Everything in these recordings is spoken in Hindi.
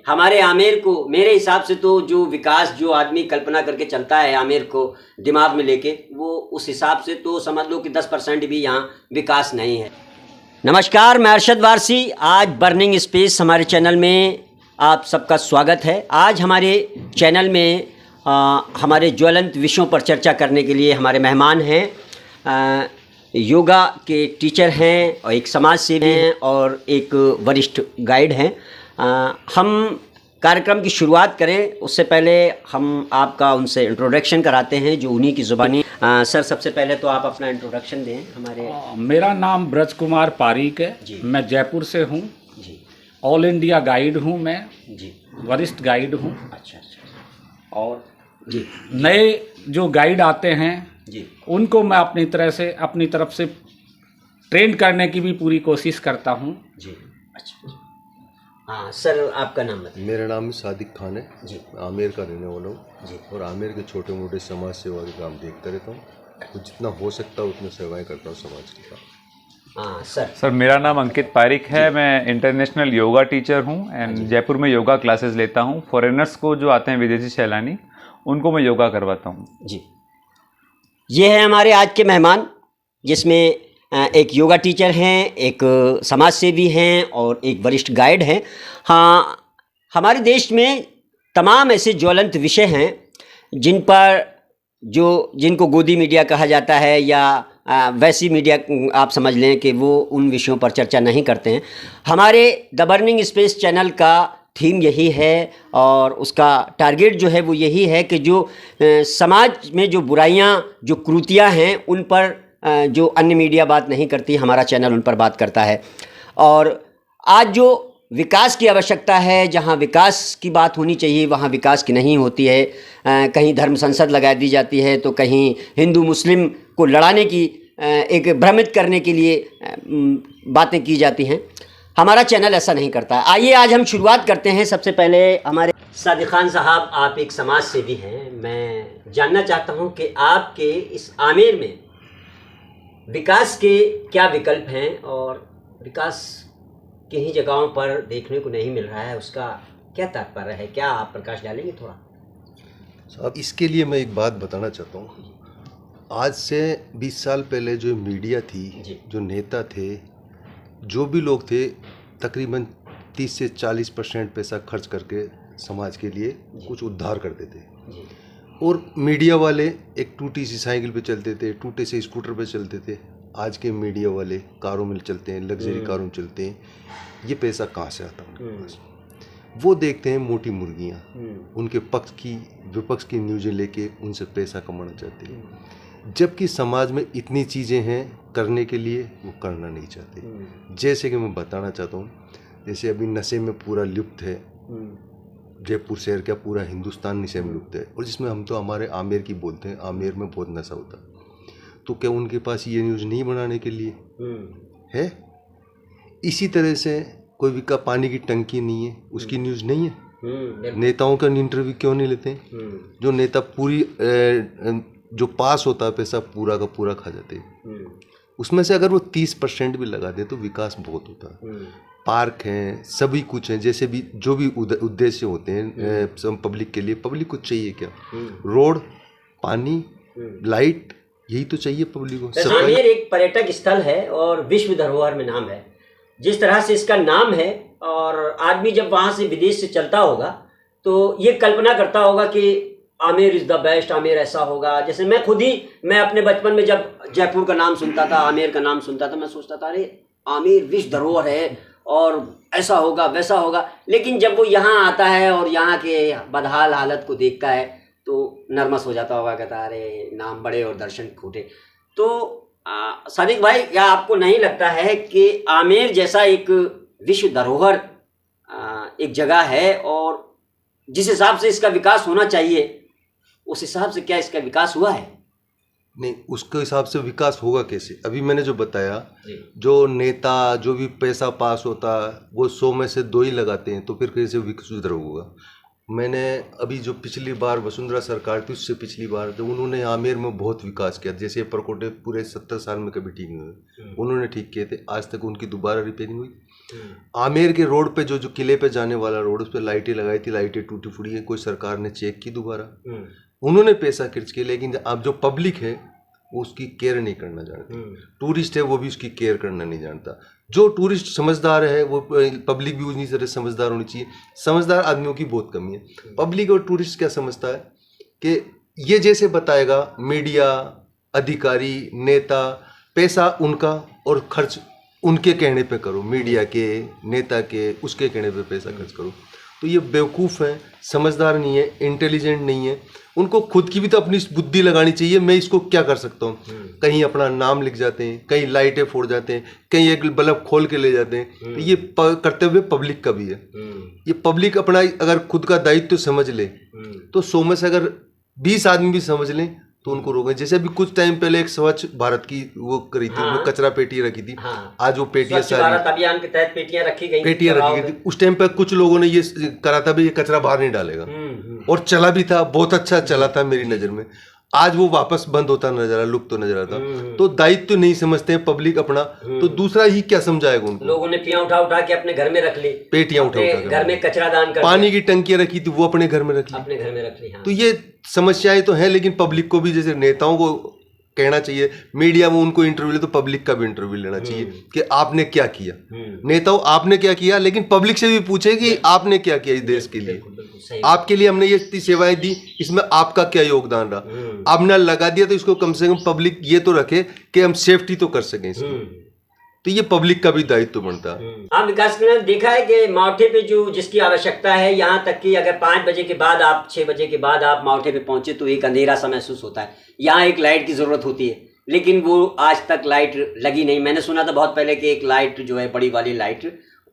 हमारे आमेर को, मेरे हिसाब से तो जो विकास जो आदमी कल्पना करके चलता है आमेर को दिमाग में लेके, वो उस हिसाब से तो समझ लो कि 10% भी यहाँ विकास नहीं है। नमस्कार, मैं अरशद वारसी। आज बर्निंग स्पेस हमारे चैनल में आप सबका स्वागत है। आज हमारे चैनल में हमारे ज्वलंत विषयों पर चर्चा करने के लिए हमारे मेहमान हैं। योगा के टीचर हैं और एक समाज सेवी हैं और एक वरिष्ठ गाइड हैं। हम कार्यक्रम की शुरुआत करें उससे पहले हम आपका उनसे इंट्रोडक्शन कराते हैं जो उन्हीं की ज़ुबानी। सर, सबसे पहले तो आप अपना इंट्रोडक्शन दें हमारे। मेरा नाम ब्रज कुमार पारीक है जी। मैं जयपुर से हूँ जी। ऑल इंडिया गाइड हूँ मैं जी, वरिष्ठ गाइड हूँ। अच्छा। और जी, नए जो गाइड आते हैं जी, उनको मैं अपनी तरफ से ट्रेन करने की भी पूरी कोशिश करता हूँ जी। अच्छा। हाँ सर, आपका नाम बताइए। मेरा नाम सादिक खान है जी। आमेर का रहने वाला हूँ जी। और आमेर के छोटे मोटे समाज सेवा के काम देखता रहता हूँ, तो जितना हो सकता है उतनी सेवाएं करता हूँ समाज के काम। हाँ सर, मेरा नाम अंकित पारिक है। मैं इंटरनेशनल योगा टीचर हूँ एंड जयपुर में योगा क्लासेस लेता हूँ। फॉरेनर्स को जो आते हैं विदेशी सैलानी, उनको मैं योगा करवाता हूँ जी। ये है हमारे आज के मेहमान, जिसमें एक योगा टीचर हैं, एक समाज सेवी हैं और एक वरिष्ठ गाइड हैं। हाँ, हमारे देश में तमाम ऐसे ज्वलंत विषय हैं जिनको गोदी मीडिया कहा जाता है या वैसी मीडिया आप समझ लें कि वो उन विषयों पर चर्चा नहीं करते हैं। हमारे द बर्निंग स्पेस चैनल का थीम यही है और उसका टारगेट जो है वो यही है कि जो समाज में जो बुराइयां, जो कुरीतियां हैं, उन पर जो अन्य मीडिया बात नहीं करती, हमारा चैनल उन पर बात करता है। और आज जो विकास की आवश्यकता है, जहां विकास की बात होनी चाहिए वहां विकास की नहीं होती है। कहीं धर्म संसद लगा दी जाती है तो कहीं हिंदू मुस्लिम को लड़ाने की, एक भ्रमित करने के लिए बातें की जाती हैं। हमारा चैनल ऐसा नहीं करता है। आइए आज हम शुरुआत करते हैं। सबसे पहले हमारे सादिक खान साहब, आप एक समाज सेवी हैं। मैं जानना चाहता हूं कि आपके इस आमेर में विकास के क्या विकल्प हैं और विकास किन्हीं जगहों पर देखने को नहीं मिल रहा है, उसका क्या तात्पर्य है? क्या आप प्रकाश डालेंगे थोड़ा? अब इसके लिए मैं एक बात बताना चाहता हूँ। आज से 20 साल पहले जो मीडिया थी, जो नेता थे, जो भी लोग थे, तकरीबन 30 से 40% पैसा खर्च करके समाज के लिए कुछ उद्धार करते थे। और मीडिया वाले एक टूटी सी साइकिल पे चलते थे, टूटे से स्कूटर पे चलते थे। आज के मीडिया वाले कारों में चलते हैं, लग्जरी कारों में चलते हैं। ये पैसा कहाँ से आता है उनके पास? वो देखते हैं मोटी मुर्गियाँ, उनके पक्ष की विपक्ष की न्यूज़ें लेके उनसे पैसा कमाना चाहते हैं। जबकि समाज में इतनी चीज़ें हैं करने के लिए, वो करना नहीं चाहते। जैसे कि मैं बताना चाहता हूँ, जैसे अभी नशे में पूरा लुप्त है जयपुर शहर, क्या पूरा हिंदुस्तान नशे में लुप्त है। और जिसमें हम तो हमारे आमेर की बोलते हैं, आमेर में बहुत नशा होता है। तो क्या उनके पास ये न्यूज़ नहीं बनाने के लिए है? इसी तरह से कोई का पानी की टंकी नहीं है, उसकी न्यूज़ नहीं है। नेताओं का इंटरव्यू क्यों नहीं लेते हैं? जो नेता पूरी जो पास होता है पैसा पूरा का पूरा खा जाते हैं। उसमें से अगर वो 30% भी लगा दे तो विकास बहुत होता है। पार्क हैं, सभी कुछ हैं, जैसे भी जो भी उद्देश्य होते हैं सब पब्लिक के लिए। पब्लिक को चाहिए क्या? रोड, पानी, लाइट, यही तो चाहिए पब्लिक को। आमेर एक पर्यटक स्थल है और विश्व धरोहर में नाम है। जिस तरह से इसका नाम है, और आदमी जब वहाँ से विदेश से चलता होगा तो ये कल्पना करता होगा कि Amer is the best, Amer ऐसा होगा। जैसे मैं अपने बचपन में जब जयपुर का नाम सुनता था, आमेर का नाम सुनता था, मैं सोचता था अरे आमेर विश्व धरोहर है और ऐसा होगा वैसा होगा। लेकिन जब वो यहाँ आता है और यहाँ के बदहाल हालत को देखता है तो नर्वस हो जाता होगा, कहता अरे नाम बड़े और दर्शन खोटे। तो सादिक भाई, क्या आपको नहीं लगता है कि आमेर जैसा एक विश्व धरोहर एक जगह है और जिस हिसाब से इसका विकास होना चाहिए उस हिसाब से क्या इसका विकास हुआ है? नहीं, उसके हिसाब से विकास होगा कैसे? अभी मैंने जो बताया, जो नेता जो भी पैसा पास होता वो 100 में से 2 ही लगाते हैं, तो फिर कैसे विकसित होगा? मैंने अभी जो पिछली बार वसुंधरा सरकार थी, उससे पिछली बार जब उन्होंने आमेर में बहुत विकास किया, जैसे परकोटे पूरे 70 साल में कभी ठीक नहीं हुए, उन्होंने ठीक किए थे। आज तक उनकी दोबारा रिपेयरिंग हुई? आमेर के रोड पे जो किले पे जाने वाला रोड, उस पर लाइटें लगाई थी, लाइटें टूटी फूटी है, कोई सरकार ने चेक की दोबारा? उन्होंने पैसा खर्च किया, लेकिन अब जो पब्लिक है वो उसकी केयर नहीं करना जानती। टूरिस्ट है वो भी उसकी केयर करना नहीं जानता। जो टूरिस्ट समझदार है वो पब्लिक भी उन्हीं तरह समझदार होनी चाहिए। समझदार आदमियों की बहुत कमी है। पब्लिक और टूरिस्ट क्या समझता है कि ये जैसे बताएगा मीडिया, अधिकारी, नेता, पैसा उनका और खर्च उनके कहने पे करो, मीडिया के, नेता के, उसके कहने पे पैसा खर्च करो। तो ये बेवकूफ़ हैं, समझदार नहीं है, इंटेलिजेंट नहीं है। उनको खुद की भी तो अपनी बुद्धि लगानी चाहिए। मैं इसको क्या कर सकता हूँ? कहीं अपना नाम लिख जाते हैं, कहीं लाइटें फोड़ जाते हैं, कहीं एक बल्ब खोल के ले जाते हैं। तो ये करते हुए पब्लिक का भी है। ये पब्लिक अपना अगर खुद का दायित्व समझ ले तो 100 में से अगर 20 आदमी भी समझ लें तो उनको रोकें। जैसे अभी कुछ टाइम पहले एक स्वच्छ भारत की वो करी थी, उसमें कचरा पेटी रखी थी। आज वो पेटियां स्वच्छ भारत अभियान के तहत पेटियां रखी गई थी। उस टाइम पर कुछ लोगों ने ये करा था भी ये कचरा बाहर नहीं डालेगा, और चला भी था, बहुत अच्छा चला था मेरी नज़र में। आज वो वापस बंद होता नजर आ, लुप्त तो नजर आता। तो दायित्व नहीं समझते हैं पब्लिक अपना, तो दूसरा ही क्या समझाएगा उनको? लोगों ने पियां उठा उठा के अपने घर में रख ली, पेटियां उठा घर में कचरा दान कर, पानी की टंकियां रखी थी वो अपने घर में रख ली, अपने घर में रख ली। तो ये समस्याएं तो हैं, लेकिन पब्लिक को भी, जैसे नेताओं को कहना चाहिए, मीडिया में उनको इंटरव्यू ले तो पब्लिक का भी इंटरव्यू लेना चाहिए कि आपने क्या किया। नेताओं आपने क्या किया, लेकिन पब्लिक से भी पूछे कि आपने क्या किया इस देश के लिए। आपके लिए हमने ये इतनी सेवाएं दी, इसमें आपका क्या योगदान रहा। आपने लगा दिया तो इसको कम से कम पब्लिक ये तो रखे कि हम सेफ्टी तो कर सकें इसकी। तो ये पब्लिक का भी दायित्व बनता है। हाँ, विकास ने देखा है कि मावठे पे जो जिसकी आवश्यकता है, यहाँ तक कि अगर 5 बजे के बाद आप 6 बजे के बाद आप मावठे पे पहुंचे तो एक अंधेरा सा महसूस होता है। यहाँ एक लाइट की ज़रूरत होती है, लेकिन वो आज तक लाइट लगी नहीं। मैंने सुना था बहुत पहले कि एक लाइट जो है, बड़ी वाली लाइट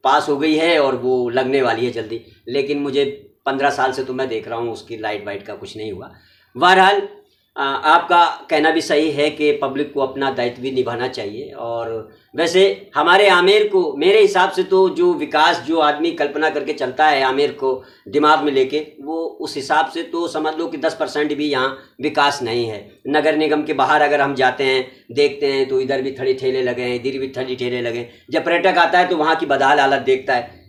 पास हो गई है और वो लगने वाली है जल्दी, लेकिन मुझे 15 साल से तो मैं देख रहा हूँ उसकी लाइट वाइट का कुछ नहीं हुआ। बहरहाल आपका कहना भी सही है कि पब्लिक को अपना दायित्व भी निभाना चाहिए। और वैसे हमारे आमेर को, मेरे हिसाब से तो जो विकास जो आदमी कल्पना करके चलता है आमेर को दिमाग में लेके, वो उस हिसाब से तो समझ लो कि 10% भी यहाँ विकास नहीं है। नगर निगम के बाहर अगर हम जाते हैं, देखते हैं तो इधर भी थड़ी ठेले लगे हैं, इधर भी थड़ी ठेले लगे हैं। जब पर्यटक आता है तो वहाँ की बदहाल हालत देखता है।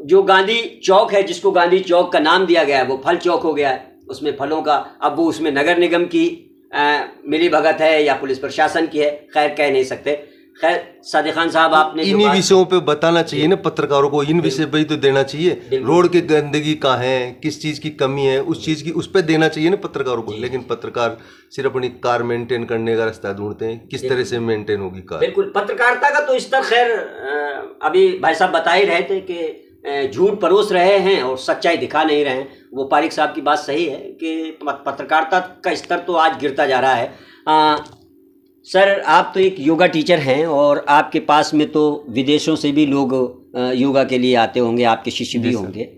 जो गांधी चौक है, जिसको गांधी चौक का नाम दिया गया है, वो फल चौक हो गया है। उसमें फलों का, अब वो उसमें नगर निगम की मिली भगत है या पुलिस प्रशासन की है, खैर कह नहीं सकते। खैर सादिक खान साहब, आपने इन्हीं विषयों पे बताना चाहिए ना पत्रकारों को, इन विषय पे ही तो देना चाहिए। रोड की गंदगी कहाँ है, किस चीज़ की कमी है, उस चीज़ की उस पर देना चाहिए ना पत्रकारों को। लेकिन पत्रकार सिर्फ अपनी कार मेंटेन करने का रास्ता ढूंढते हैं, किस तरह से मेंटेन होगी कार। बिल्कुल, पत्रकारिता का तो स्तर खैर अभी भाई साहब बता ही रहे थे कि झूठ परोस रहे हैं और सच्चाई दिखा नहीं रहे हैं। वो पारिक साहब की बात सही है कि पत्रकारिता का स्तर तो आज गिरता जा रहा है। सर, आप तो एक योगा टीचर हैं और आपके पास में तो विदेशों से भी लोग योगा के लिए आते होंगे, आपके शिष्य भी होंगे,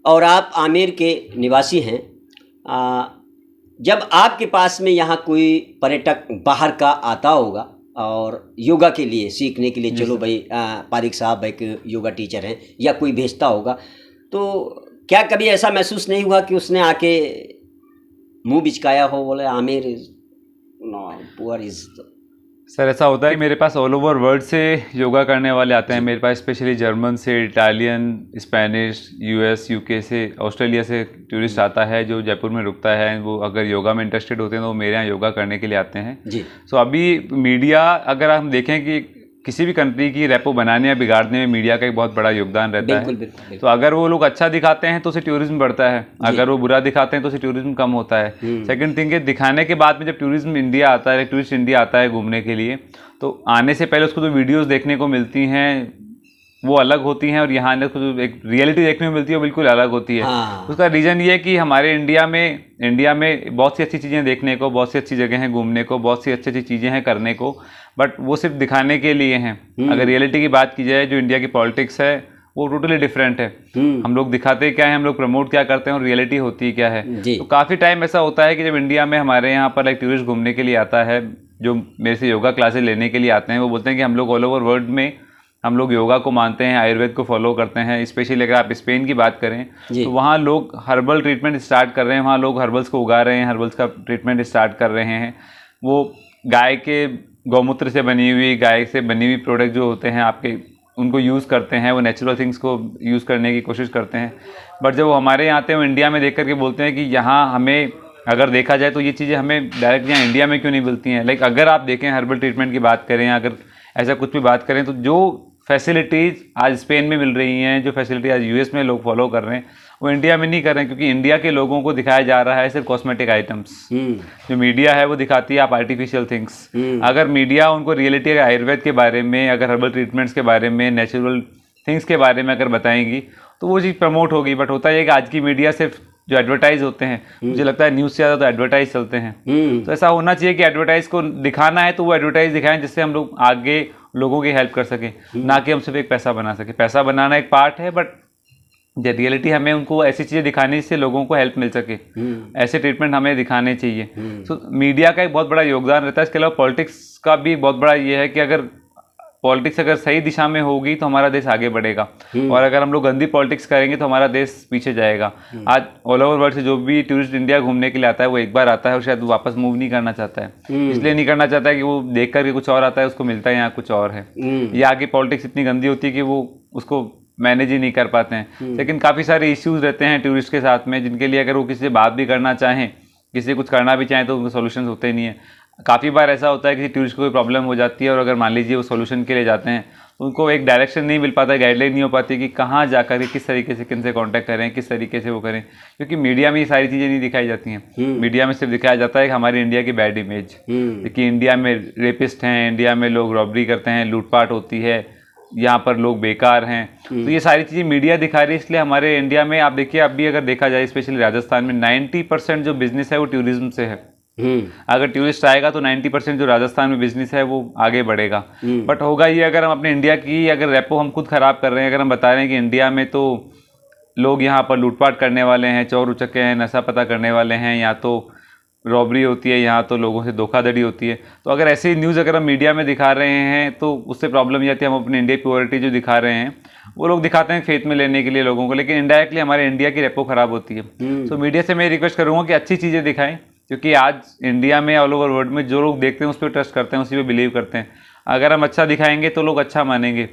और आप आमेर के निवासी हैं। जब आपके पास में यहाँ कोई पर्यटक बाहर का आता होगा और योगा के लिए सीखने के लिए, चलो भाई पारिक साहब एक योगा टीचर हैं, या कोई भेजता होगा, तो क्या कभी ऐसा महसूस नहीं हुआ कि उसने आके मुंह बिचकाया हो, बोले Aamir no poor is? Sir ऐसा होता है कि मेरे पास ऑल ओवर वर्ल्ड से योगा करने वाले आते हैं मेरे पास, स्पेशली जर्मन से, इटालियन, स्पेनिश, यूएस, यूके से, ऑस्ट्रेलिया से टूरिस्ट आता है जो जयपुर में रुकता है। वो अगर योगा में इंटरेस्टेड होते हैं तो वो मेरे यहाँ योगा करने के लिए आते हैं जी। सो अभी मीडिया, अगर हम देखें कि किसी भी कंट्री की रेपो बनाने या बिगाड़ने में मीडिया का एक बहुत बड़ा योगदान रहता है। बिल्कुल। तो अगर वो लोग अच्छा दिखाते हैं तो उससे टूरिज्म बढ़ता है, अगर वो बुरा दिखाते हैं तो उससे टूरिज्म कम होता है। सेकंड थिंग है, दिखाने के बाद में जब टूरिज्म इंडिया आता है, टूरिस्ट इंडिया आता है घूमने के लिए, तो आने से पहले उसको जो वीडियोज़ देखने को मिलती हैं वो अलग होती हैं, और यहाँ आने को जो एक रियलिटी देखने को मिलती है वो बिल्कुल अलग होती है। उसका रीज़न ये है कि हमारे इंडिया में बहुत सी अच्छी चीज़ें देखने को, बहुत सी अच्छी जगह हैं घूमने को, बहुत सी अच्छी अच्छी चीज़ें हैं करने को, बट वो सिर्फ दिखाने के लिए हैं। अगर रियलिटी की बात की जाए, जो इंडिया की पॉलिटिक्स है वो टोटली डिफरेंट है। हम लोग दिखाते क्या है, हम लोग प्रमोट क्या करते हैं, और रियलिटी होती क्या है। तो काफ़ी टाइम ऐसा होता है कि जब इंडिया में हमारे यहाँ पर एक टूरिस्ट घूमने के लिए आता है, जो मेरे से योगा क्लासेस लेने के लिए आते हैं, वो बोलते हैं कि हम लोग ऑल ओवर वर्ल्ड में हम लोग योगा को मानते हैं, आयुर्वेद को फॉलो करते हैं। स्पेशली अगर आप स्पेन की बात करें तो वहाँ लोग हर्बल ट्रीटमेंट स्टार्ट कर रहे हैं, वहाँ लोग हर्बल्स को उगा रहे हैं, हर्बल्स का ट्रीटमेंट स्टार्ट कर रहे हैं। वो गाय के गौमूत्र से बनी हुई, गाय से बनी हुई प्रोडक्ट जो होते हैं आपके, उनको यूज़ करते हैं, वो नेचुरल थिंग्स को यूज़ करने की कोशिश करते हैं। बट जब वो हमारे यहाँ आते हैं वो इंडिया में देख करके बोलते हैं कि यहाँ हमें अगर देखा जाए तो ये चीज़ें हमें डायरेक्ट यहाँ इंडिया में क्यों नहीं मिलती हैं। लाइक अगर आप देखें हर्बल ट्रीटमेंट की बात करें, अगर ऐसा कुछ भी बात करें, तो जो फैसिलिटीज़ आज स्पेन में मिल रही हैं, जो फैसिलिटी आज यूएस में लोग फॉलो कर रहे हैं, वो इंडिया में नहीं कर रहे हैं, क्योंकि इंडिया के लोगों को दिखाया जा रहा है सिर्फ कॉस्मेटिक आइटम्स। जो मीडिया है वो दिखाती है आप आर्टिफिशियल थिंग्स। अगर मीडिया उनको रियलिटी आयुर्वेद के बारे में, अगर हर्बल ट्रीटमेंट्स के बारे में, नेचुरल थिंग्स के बारे में अगर बताएंगी तो वो चीज़ प्रमोट होगी। बट होता है कि आज की मीडिया सिर्फ जो एडवर्टाइज होते हैं, मुझे लगता है न्यूज़ से ज़्यादा तो एडवर्टाइज चलते हैं। तो ऐसा होना चाहिए कि एडवर्टाइज को दिखाना है तो वो एडवर्टाइज दिखाएं जिससे हम लोग आगे लोगों की हेल्प कर सकें, ना कि हम सिर्फ एक पैसा बना सकें। पैसा बनाना एक पार्ट है, बट रियलिटी हमें उनको ऐसी चीज़ें दिखानी जिससे लोगों को हेल्प मिल सके। ऐसे ट्रीटमेंट हमें दिखाने चाहिए। तो मीडिया का एक बहुत बड़ा योगदान रहता है। इसके अलावा पॉलिटिक्स का भी बहुत बड़ा ये है कि अगर पॉलिटिक्स अगर सही दिशा में होगी तो हमारा देश आगे बढ़ेगा, और अगर हम लोग गंदी पॉलिटिक्स करेंगे तो हमारा देश पीछे जाएगा। आज ऑल ओवर वर्ल्ड से जो भी टूरिस्ट इंडिया घूमने के लिए आता है वो एक बार आता है और शायद वो वापस मूव नहीं करना चाहता है। इसलिए नहीं करना चाहता है कि वो देख करके कुछ और आता है, उसको मिलता है यहाँ कुछ और है। या आगे पॉलिटिक्स इतनी गंदी होती है कि वो उसको मैनेज ही नहीं कर पाते हैं। लेकिन काफ़ी सारे इश्यूज़ रहते हैं टूरिस्ट के साथ में, जिनके लिए अगर वो किसी से बात भी करना चाहें, किसी से कुछ करना भी चाहें, तो उनके सोल्यूशन होते नहीं है। काफ़ी बार ऐसा होता है कि टूरिस्ट को कोई प्रॉब्लम हो जाती है और अगर मान लीजिए वो सोल्यूशन के लिए जाते हैं तो उनको एक डायरेक्शन नहीं मिल पाता है, गाइडलाइन नहीं हो पाती कि कहाँ जाकर किस तरीके से किन से कांटेक्ट करें, किस तरीके से वो करें। क्योंकि मीडिया में ये सारी चीज़ें नहीं दिखाई जाती हैं। मीडिया में सिर्फ दिखाया जाता है कि हमारी इंडिया की बैड इमेज, कि इंडिया में रेपिस्ट हैं, इंडिया में लोग रॉबरी करते हैं, लूटपाट होती है, यहाँ पर लोग बेकार हैं। तो ये सारी चीज़ें मीडिया दिखा रही है। इसलिए हमारे इंडिया में आप देखिए, अभी अगर देखा जाए स्पेशली राजस्थान में 90% जो बिजनेस है वो टूरिज्म से है। अगर टूरिस्ट आएगा तो 90% जो राजस्थान में बिजनेस है वो आगे बढ़ेगा। बट होगा ये, अगर हम अपने इंडिया की अगर रेपो हम खुद ख़राब कर रहे हैं, अगर हम बता रहे हैं कि इंडिया में तो लोग यहाँ पर लूटपाट करने वाले हैं, चोर उचक्के हैं, नशा पता करने वाले हैं, या तो रॉबरी होती है, यहाँ तो लोगों से धोखाधड़ी होती है, तो अगर ऐसी न्यूज़ अगर हम मीडिया में दिखा रहे हैं तो उससे प्रॉब्लम ये आती है। हम अपनी इंडिया प्योरिटी जो दिखा रहे हैं वो लोग दिखाते हैं फेथ में लेने के लिए लोगों को, लेकिन इनडायरेक्टली हमारे इंडिया की रेपो ख़राब होती है। तो मीडिया से मैं रिक्वेस्ट करूँगा कि अच्छी चीज़ें दिखाएं, क्योंकि आज इंडिया में ऑल ओवर वर्ल्ड में जो लोग देखते हैं उस पर ट्रस्ट करते हैं, उसी पे बिलीव करते हैं। अगर हम अच्छा दिखाएंगे तो लोग अच्छा मानेंगे,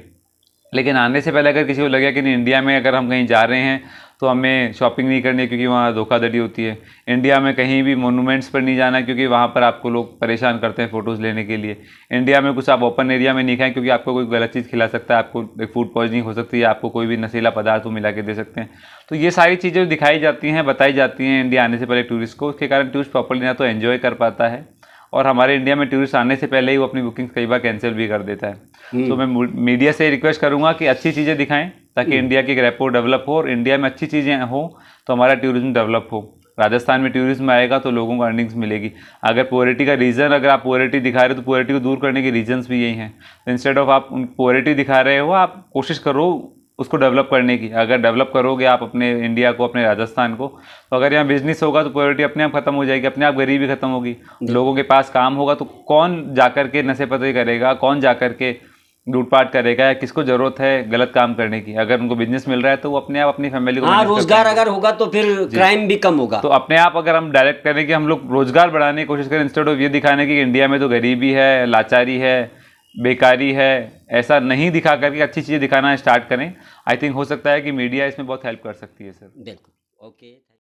लेकिन आने से पहले अगर किसी को लगे कि नहीं इंडिया में अगर हम कहीं जा रहे हैं तो हमें शॉपिंग नहीं करनी है क्योंकि वहाँ धोखाधड़ी होती है, इंडिया में कहीं भी मोनूमेंट्स पर नहीं जाना है क्योंकि वहाँ पर आपको लोग परेशान करते हैं फ़ोटोज़ लेने के लिए, इंडिया में कुछ आप ओपन एरिया में नहीं खाएं क्योंकि आपको कोई गलत चीज़ खिला सकता है, आपको एक फूड पॉइजनिंग हो सकती है, आपको कोई भी नशीला पदार्थ वो मिला के दे सकते हैं। तो ये सारी चीज़ें दिखाई जाती हैं, बताई जाती हैं इंडिया आने से पहले टूरिस्ट को। उसके कारण टूरिस्ट प्रॉपर्ली ना तो एन्जॉय कर पाता है, और हमारे इंडिया में टूरिस्ट आने से पहले ही वो अपनी बुकिंग कई बार कैंसिल भी कर देता है। तो मैं मीडिया से रिक्वेस्ट करूंगा कि अच्छी चीज़ें दिखाएं ताकि इंडिया की रेपो डेवलप हो, और इंडिया में अच्छी चीज़ें हो तो हमारा टूरिज्म डेवलप हो। राजस्थान में टूरिज्म आएगा तो लोगों को अर्निंग्स मिलेगी। अगर पुअरिटी का रीज़न, अगर आप पुअरिटी दिखा रहे हो तो पुअरिटी को दूर करने के रीजन्स भी यही हैं। तो इंस्टेड ऑफ आप पुअरिटी दिखा रहे हो, आप कोशिश करो उसको डेवलप करने की। अगर डेवलप करोगे आप अपने इंडिया को, अपने राजस्थान को, तो अगर यहाँ बिजनेस होगा तो पॉवर्टी अपने आप खत्म हो जाएगी, अपने आप गरीबी खत्म होगी, लोगों के पास काम होगा। तो कौन जाकर के नशे पते करेगा, कौन जाकर के लूटपाट करेगा, या किसको जरूरत है गलत काम करने की? अगर उनको बिजनेस मिल रहा है तो वो अपने आप अपनी फैमिली को रोजगार अगर होगा तो फिर क्राइम भी कम होगा। तो अपने आप अगर हम डायरेक्ट करें कि हम लोग रोजगार बढ़ाने की कोशिश करें, इंस्टेड ऑफ ये दिखाने की इंडिया में तो गरीबी है, लाचारी है, बेकारी है, ऐसा नहीं दिखा करके अच्छी चीज़ें दिखाना स्टार्ट करें। आई थिंक हो सकता है कि मीडिया इसमें बहुत हेल्प कर सकती है सर। बिल्कुल, ओके।